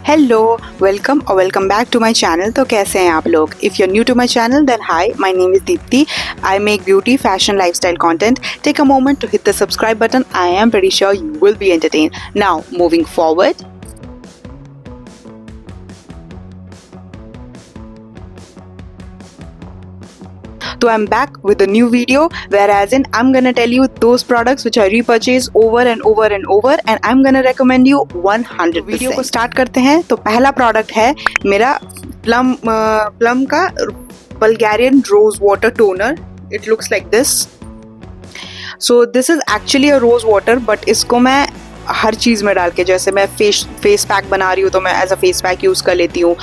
Hello, welcome or welcome back to my channel. तो कैसे हैं आप लोग? If you're new to my channel, then hi, my name is Deepti. I make beauty, fashion, lifestyle content. Take a moment to hit the subscribe button. I am pretty sure you will be entertained. Now, moving forward. So I'm back with a new video, whereas I'm gonna tell you those products which I repurchase over and over and over, and I'm gonna recommend you 100%. Video को start करते हैं. तो पहला product है मेरा Plum का Bulgarian rose water toner. It looks like this. So this is actually a rose water, but इसको मैं हर चीज़ में डाल के, जैसे मैं फेस पैक बना रही हूँ तो मैं as a face pack use कर लेती हूँ.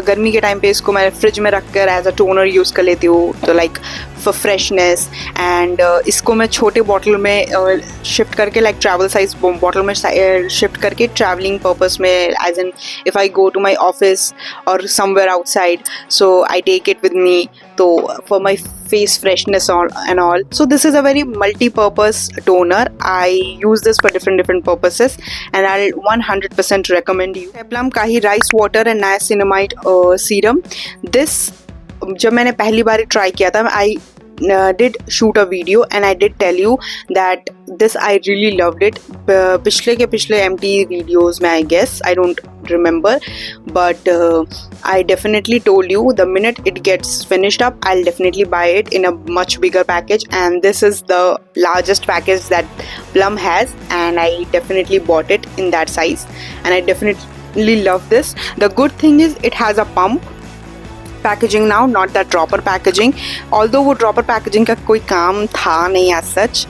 गर्मी के टाइम पे इसको मैं फ्रिज में रख कर एज अ टोनर यूज़ कर लेती हूँ, तो लाइक फॉर फ्रेशनेस. एंड इसको मैं छोटे बॉटल में शिफ्ट करके, लाइक ट्रैवल साइज बॉटल में शिफ्ट करके ट्रैवलिंग पर्पस में, as in if I go to my office और somewhere outside, so I take it with me. तो for my face freshness and all. So this is a very multi-purpose toner. I use this for different purposes, and I'll 100% recommend you. Plum का ही rice water and niacinamide serum. This जब मैंने पहली बार try किया था, I did shoot a video and I did tell you that this I really loved it. पिछले MT videos में, I guess, I don't remember, but I definitely told you the minute it gets finished up, I'll definitely buy it in a much bigger package, and this is the largest package that Plum has, and I definitely bought it in that size, and I definitely love this. The good thing is it has a pump packaging now, not that dropper packaging. Although वो dropper packaging का कोई काम था नहीं as such.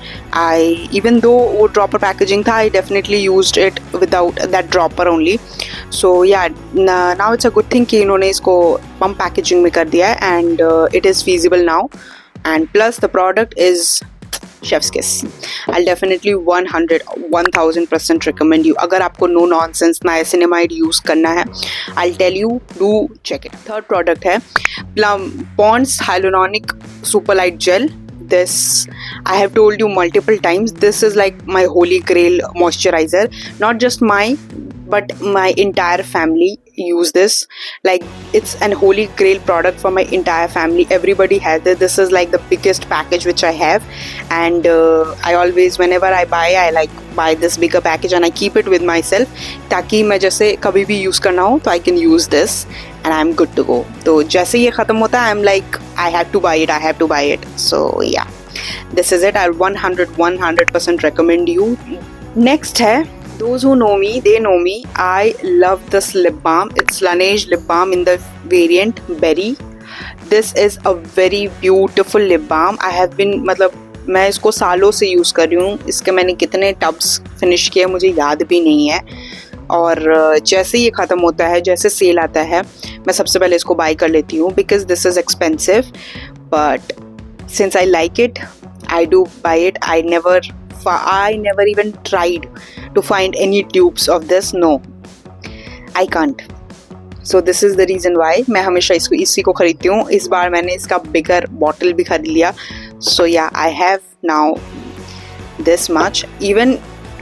Even though वो dropper packaging था, I definitely used it without that dropper only. So yeah, now it's a good thing कि इन्होंने इसको पम्प पैकेजिंग में कर दिया है, and it is feasible now. And plus the product is Chef's kiss. I'll definitely 1000% recommend you. अगर आपको no nonsense niacinamide use करना है, I'll tell you, do check it. Third product है Pond's Hyaluronic Super Light Gel. This I have told you multiple times. This is like my holy grail moisturizer. Not just but my entire family use this. Like, it's an holy grail product for my entire family. Everybody has it. This is like the biggest package which I have, and I always, whenever I buy this bigger package, and I keep it with myself, ताकि मैं जैसे कभी भी use करना हो तो I can use this and I'm good to go. तो जैसे ये ख़त्म होता है, I'm like, I have to buy it. So yeah, this is it. I'll 100% recommend you. Next है, those who know me, they know me. I love this lip balm. It's Laneige lip balm in the variant Berry. This is a very beautiful lip balm. I have been, मतलब मैं इसको सालों से use कर रही हूँ. इसके मैंने कितने टब्स फिनिश किए मुझे याद भी नहीं है. और जैसे ये ख़त्म होता है, जैसे सेल आता है, मैं सबसे पहले इसको बाय कर लेती हूँ, because this is expensive. But since I like it, I do buy it. I never even tried to find any dupes of this. No, I can't. So this is the reason why मैं हमेशा इसी को खरीदती हूँ. इस बार मैंने इसका बिगर bottle भी खरीद लिया. So yeah, I have now this much. Even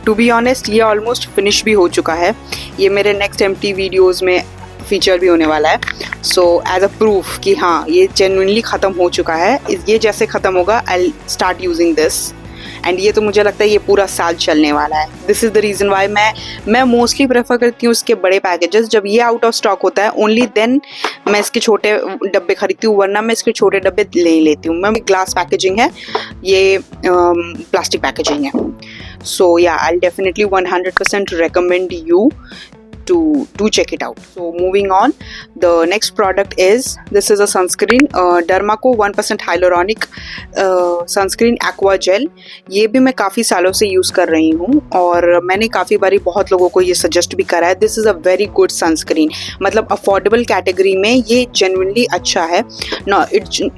to be honest, ये almost finish भी हो चुका है. ये मेरे next MT videos में फीचर भी होने वाला है. So as a proof कि हाँ, ये genuinely ख़त्म हो चुका है. ये जैसे ख़त्म होगा, I'll start using this. And ये तो मुझे लगता है ये पूरा साल चलने वाला है. This is the reason Y मैं मोस्टली प्रेफर करती हूँ इसके बड़े पैकेजेस. जब ये आउट ऑफ स्टॉक होता है, ओनली देन मैं इसके छोटे डब्बे खरीदती हूँ, वरना मैं इसके छोटे डब्बे ले लेती हूँ. मैं ग्लास पैकेजिंग है, ये प्लास्टिक पैकेजिंग है. सो या, I definitely 100% recommend you to check it out. So moving on, the next product is, this is a sunscreen, Dermaco 1% hyaluronic sunscreen aqua gel. ये भी मैं काफ़ी सालों से यूज़ कर रही हूँ, और मैंने काफ़ी बारी बहुत लोगों को ये सजेस्ट भी करा है. This is a very good sunscreen. मतलब अफोर्डेबल कैटेगरी में ये जेन्युइनली अच्छा है. No,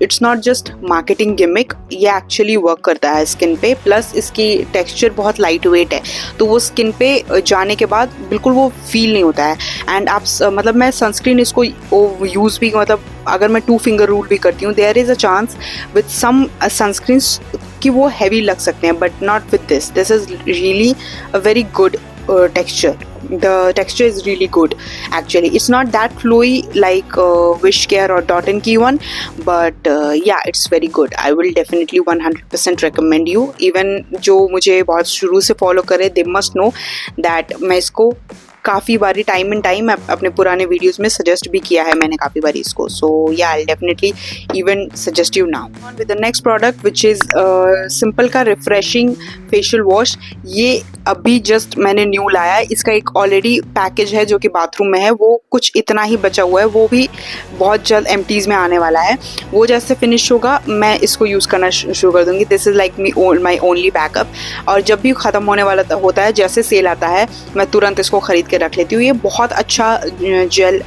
it's not just marketing gimmick. ये एक्चुअली वर्क करता है स्किन पे. प्लस इसकी टेक्सचर बहुत लाइट वेट है, तो वो स्किन पे जाने के बाद बिल्कुल वो फील नहीं होता है. एंड आप मतलब मैं सनस्क्रीन इसको यूज़ भी, मतलब अगर मैं 2 फिंगर रूल भी करती हूँ, there is a chance with some sunscreens कि वो हैवी लग सकते हैं, but not with this. This is really a very good texture. the texture is really good. Actually, it's not that flowy like Wishcare or Dot & Key one, but yeah, it's very good. I will definitely 100% recommend you. Even जो मुझे बहुत शुरू से follow करे, they must know that मैं इसको काफ़ी बारी टाइम एंड टाइम अपने पुराने वीडियोस में सजेस्ट भी किया है मैंने काफ़ी बारी इसको. सो या I definitely even suggest you now. With the next product which is simple का रिफ्रेशिंग फेशियल वॉश. ये अभी जस्ट मैंने न्यू लाया है. इसका एक ऑलरेडी पैकेज है जो कि बाथरूम में है, वो कुछ इतना ही बचा हुआ है, वो भी बहुत जल्द एम्प्टीज़ में आने वाला है. वो जैसे फिनिश होगा मैं इसको यूज़ करना शुरू कर दूँगी. This is like my only backup. और जब भी ख़त्म होने वाला होता है, जैसे सेल आता है, मैं तुरंत इसको ख़रीद के रख लेती हूँ. ये बहुत अच्छा जेल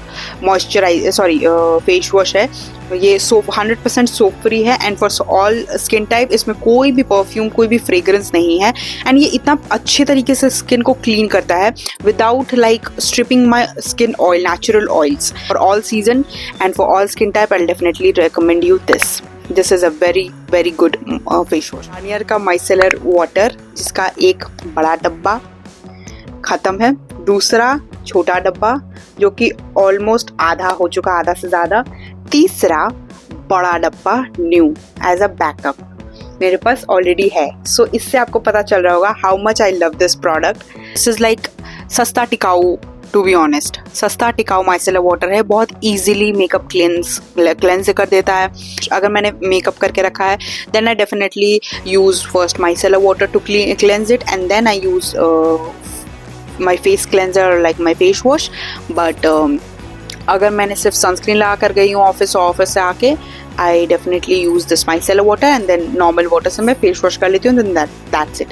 फेस वॉश है. ये सोप 100% सोप फ्री है and for all skin type. इसमें कोई भी परफ्यूम, कोई भी फ्रेग्रेंस नहीं है एंड ये इतना अच्छे तरीके से स्किन को क्लीन करता है without like stripping my skin oil, natural oils. For all season and for all skin type I definitely recommend you this. This is a very good face wash. Garnier का micellar water, जिसका एक बड़ा डब्बा ख़त्म है, दूसरा छोटा डब्बा जो कि ऑलमोस्ट आधा हो चुका, आधा से ज़्यादा, तीसरा बड़ा डब्बा न्यू एज अ बैकअप मेरे पास ऑलरेडी है. सो इससे आपको पता चल रहा होगा how much I love this product. This is like सस्ता टिकाऊ, टू बी ऑनेस्ट. सस्ता टिकाऊ माइसेलर वाटर है, बहुत ईजिली मेकअप क्लेंस कर देता है. अगर मैंने मेकअप करके रखा है then I definitely use first micellar water to cleanse it and then I use my face cleanser like my face wash. but अगर मैंने सिर्फ सनस्क्रीन लगा कर गई हूँ ऑफिस से आके, I definitely use this micellar water and then normal water से मैं फेस वॉश कर लेती हूँ. Then that's it.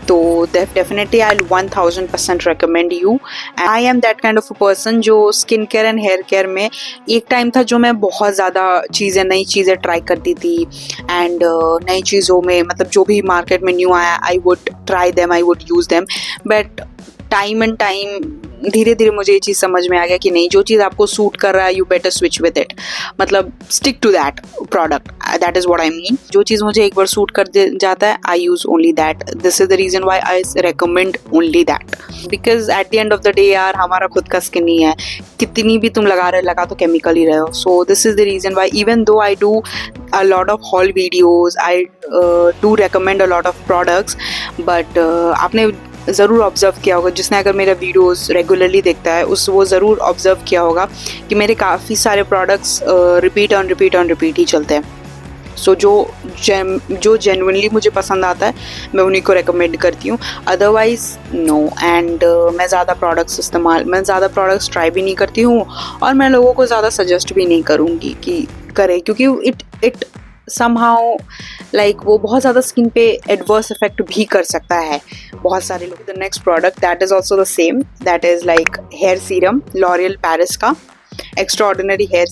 तो definitely I 1000% recommend you. I am that kind of a person जो skin care and hair care में एक time था जो मैं बहुत ज़्यादा नई चीज़ें ट्राई करती थी एंड नई चीज़ों में मतलब जो भी मार्केट में न्यू आया I would try them, I would use them. But time and time धीरे धीरे मुझे ये चीज़ समझ में आ गया कि नहीं, जो चीज़ आपको सूट कर रहा है you better switch with it. मतलब stick to that product, that is what I mean. जो चीज़ मुझे एक बार सूट कर जाता है I use only that. This is the reason why I recommend only that. Because at the end of the day यार हमारा खुद का स्किन ही है, कितनी भी तुम लगा तो केमिकल ही रहे हो. सो this is the reason why even though I do a lot of haul videos, I do recommend a lot of products, but आपने ज़रूर ऑब्ज़र्व किया होगा, जिसने अगर मेरा वीडियोस रेगुलरली देखता है वो ज़रूर ऑब्ज़र्व किया होगा कि मेरे काफ़ी सारे प्रोडक्ट्स रिपीट ही चलते हैं. सो जो जेन्युइनली मुझे पसंद आता है मैं उन्हीं को रेकमेंड करती हूँ, अदरवाइज़ नो. एंड मैं ज़्यादा प्रोडक्ट्स ट्राई भी नहीं करती हूँ और मैं लोगों को ज़्यादा सजेस्ट भी नहीं करूँगी कि करें, क्योंकि इट समहाउ लाइक वो बहुत ज़्यादा स्किन पे एडवर्स इफेक्ट भी कर सकता है बहुत सारे लोग. The next product that is also the same, that is like hair serum, L'Oreal Paris का एक्स्ट्रा ऑर्डिनरी हेयर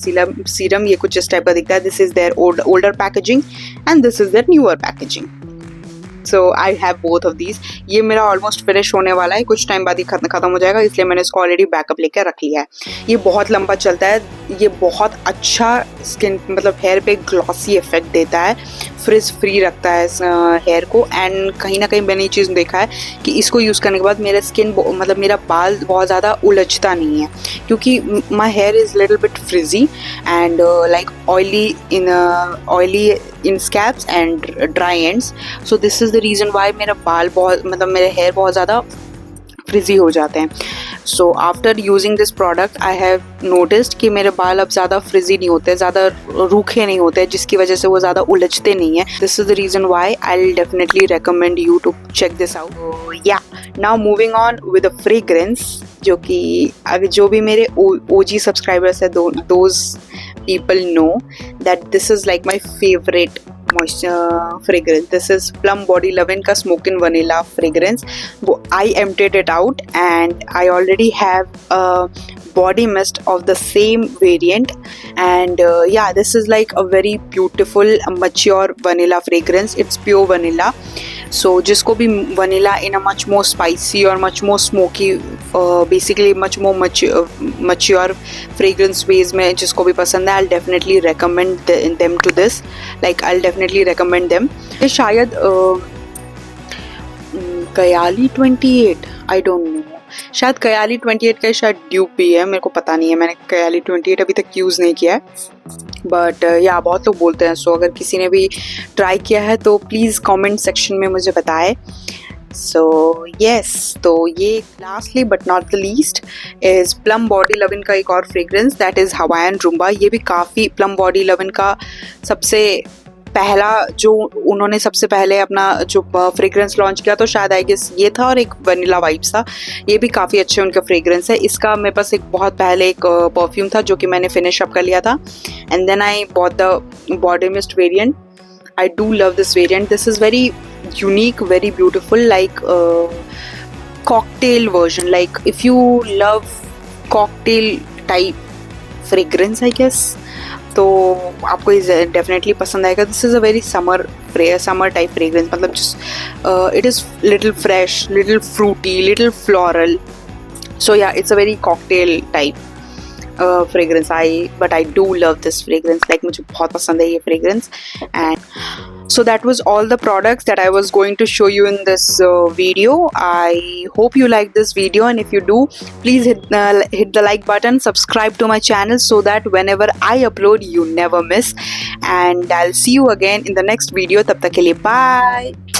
सीरम. ये कुछ इस टाइप का दिखता है. This is their older packaging and this is their newer packaging. So I have both of these. ये मेरा almost finish होने वाला है, कुछ टाइम बाद ही खत्म हो जाएगा, इसलिए मैंने इसको ऑलरेडी बैकअप लेकर रख लिया है. ये बहुत लंबा चलता है, ये बहुत अच्छा स्किन मतलब हेयर पे ग्लॉसी इफेक्ट देता है, फ्रिज फ्री रखता है हेयर को. एंड कहीं ना कहीं मैंने ये चीज़ देखा है कि इसको यूज़ करने के बाद मेरा स्किन मतलब मेरा बाल बहुत ज़्यादा उलझता नहीं है, क्योंकि my hair is little bit frizzy and like oily in scalps and dry ends. So this is the reason why मेरा बाल बहुत मतलब मेरे हेयर बहुत ज़्यादा फ्रिजी हो जाते हैं. So after using this product I have noticed कि मेरे बाल अब ज़्यादा फ्रिजी नहीं होते, ज़्यादा रूखे नहीं होते, जिसकी वजह से वो ज़्यादा उलझते नहीं हैं. This is the reason why I will definitely recommend you to check this out. Yeah now moving on with a fragrance, जो कि अगर जो भी मेरे OG सब्सक्राइबर्स है those people know that this is like my favorite moisture fragrance. This is Plum Body Lovin' का Smokin' Vanilla fragrance. I emptied it out and I already have a body mist of the same variant, and yeah, this is like a very beautiful mature vanilla fragrance. It's pure vanilla. So जिसको भी vanilla in a much more spicy or much more smoky, basically much more mature fragrance ways में जिसको भी पसंद है, I'll definitely recommend them to this. Like I'll definitely recommend them. ये शायद कयाली 28, I don't know. शायद कयाली 28 का शायद ड्यूप भी है, मेरे को पता नहीं है, मैंने कयाली 28 अभी तक यूज़ नहीं किया है, बट या बहुत लोग बोलते हैं। सो अगर किसी ने भी ट्राई किया है तो प्लीज़ कमेंट सेक्शन में मुझे बताएं। सो यस, तो ये lastly but not the least is Plum body lovin का एक और fragrance, that is Hawaiian rumba. ये भी काफ़ी, प्लम बॉडी लविन का सबसे पहला जो उन्होंने सबसे पहले अपना जो फ्रेग्रेंस लॉन्च किया तो शायद आई गेस ये था, और एक वनीला वाइब्स था। ये भी काफ़ी अच्छे उनका फ्रेग्रेंस है। इसका मेरे पास एक बहुत पहले एक परफ्यूम था जो कि मैंने फिनिश अप कर लिया था, and then I bought the body mist variant. I do love this variant. This is very unique, very beautiful, like cocktail version. Like if you love cocktail type fragrance, I guess, तो आपको ये definitely पसंद आएगा। This is a very summer type fragrance, मतलब just it is little fresh, little fruity, little floral. So yeah it's a very cocktail type fragrance. But I do love this fragrance, like मुझे बहुत पसंद है ये fragrance. And so that was all the products that I was going to show you in this video. I hope you like this video, and if you do, please hit the like button, subscribe to my channel so that whenever I upload you never miss, and I'll see you again in the next video. तब तक के लिए bye.